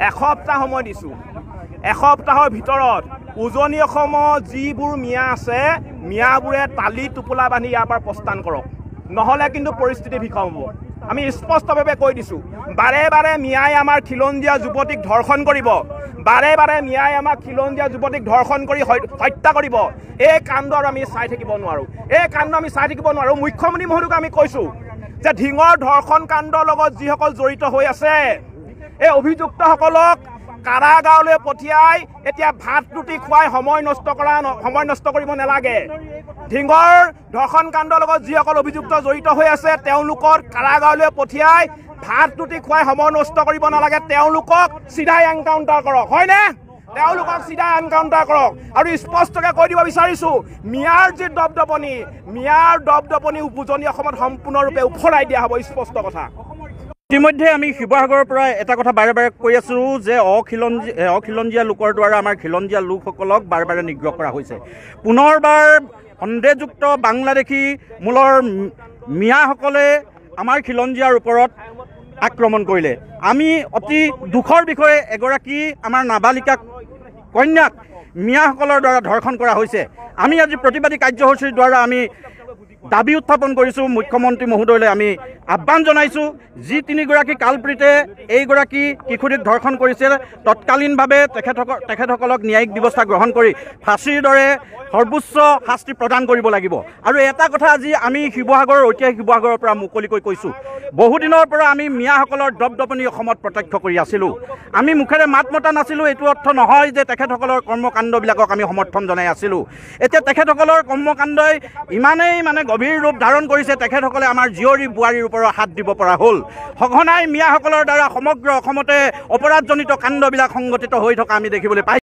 এসপ্তাহ সময় দিছোঁ। এসপ্তাহৰ ভিতৰত উজনি অসমৰ যিবোৰ মিয়া আছে মিয়াবোৰে তালি টোপোলা বান্ধি ইয়াৰ পৰা প্ৰস্থান কৰক, নহ'লে কিন্তু পৰিস্থিতি ভীষণ হ'ব। আমি স্পষ্টভাৱে কৈ দিছোঁ, বাৰে বাৰে মিয়াই আমাৰ খিলঞ্জীয়া যুৱতীক ধৰ্ষণ কৰিব, বাৰে বাৰে মিয়াই আমাক খিলঞ্জীয়া যুৱতীক ধৰ্ষণ কৰি হত্যা কৰিব। এই কাণ্ড আমি চাই থাকিব নোৱাৰোঁ, এই কাণ্ড আমি চাই থাকিব নোৱাৰোঁ। মুখ্যমন্ত্ৰী মহোদয়ক আমি কৈছোঁ যে ঢিঙৰ ধৰ্ষণ কাণ্ডৰ লগত যিসকল জড়িত হৈ আছে এই অভিযুক্তসকলক কাৰাগাৰলৈ পঠিয়াই এতিয়া ভাত ৰুটি খুৱাই সময় নষ্ট কৰিব নালাগে। ঢিঙৰ ধৰ্ষণ কাণ্ডৰ লগত যিসকল অভিযুক্ত জড়িত হৈ আছে তেওঁলোকক কাৰাগাৰলৈ পঠিয়াই ভাত ৰুটি খুৱাই সময় নষ্ট কৰিব নালাগে, তেওঁলোকক চিধাই এনকাউণ্টাৰ কৰক, হয়নে? তেওঁলোকক চিধাই এনকাউণ্টাৰ কৰক। আৰু স্পষ্টকৈ কৈ দিব বিচাৰিছোঁ, মিয়াৰ যি দপদপনি, মিয়াৰ দপদপনি উজনি অসমত সম্পূৰ্ণৰূপে উফৰাই দিয়া হ'ব, স্পষ্ট কথা। ইতিমধ্যে আমি শিৱসাগৰৰ পৰা এটা কথা বাৰে বাৰে কৈ আছোঁ যে অখিলঞ্জীয়া লোকৰ দ্বাৰা আমাৰ খিলঞ্জীয়া লোকসকলক বাৰে বাৰে নিগ্ৰহ কৰা হৈছে। পুনৰবাৰ সন্দেহযুক্ত বাংলাদেশী মূলৰ মিয়াসকলে আমাৰ খিলঞ্জীয়াৰ ওপৰত আক্ৰমণ কৰিলে। আমি অতি দুখৰ বিষয়ে এগৰাকী আমাৰ নাবালিকা কন্যাক মিয়াসকলৰ দ্বাৰা ধৰ্ষণ কৰা হৈছে। আমি আজি প্ৰতিবাদী কাৰ্যসূচীৰ দ্বাৰা আমি দাবী উত্থাপন কৰিছোঁ, মুখ্যমন্ত্ৰী মহোদয়লৈ আমি আহ্বান জনাইছোঁ, যি তিনিগৰাকী কালপ্ৰীতে এইগৰাকী কিশোৰীক ধৰ্ষণ কৰিছিল তৎকালীনভাৱে তেখেতসকলক ন্যায়িক ব্যৱস্থা গ্ৰহণ কৰি ফাঁচীৰ দৰে সৰ্বোচ্চ শাস্তি প্ৰদান কৰিব লাগিব। আৰু এটা কথা আজি আমি শিৱসাগৰৰ ঐতিহাসিক শিৱসাগৰৰ পৰা মুকলিকৈ কৈছোঁ, বহুদিনৰ পৰা আমি মিয়াসকলৰ দপদপনি অসমত প্ৰত্যক্ষ কৰি আছিলোঁ। আমি মুখেৰে মাত মতা নাছিলোঁ, এইটো অৰ্থ নহয় যে তেখেতসকলৰ কৰ্মকাণ্ডবিলাকক আমি সমৰ্থন জনাই আছিলোঁ। এতিয়া তেখেতসকলৰ কৰ্মকাণ্ডই ইমানেই গভীৰ ৰূপ ধাৰণ কৰিছে, তেখেতসকলে আমাৰ জীয়ৰী বোৱাৰীৰ ওপৰত হাত দিব পৰা হ'ল। সঘনাই মিয়াসকলৰ দ্বাৰা সমগ্ৰ অসমতে অপৰাধজনিত কাণ্ডবিলাক সংঘটিত হৈ থকা আমি দেখিবলৈ পাইছোঁ।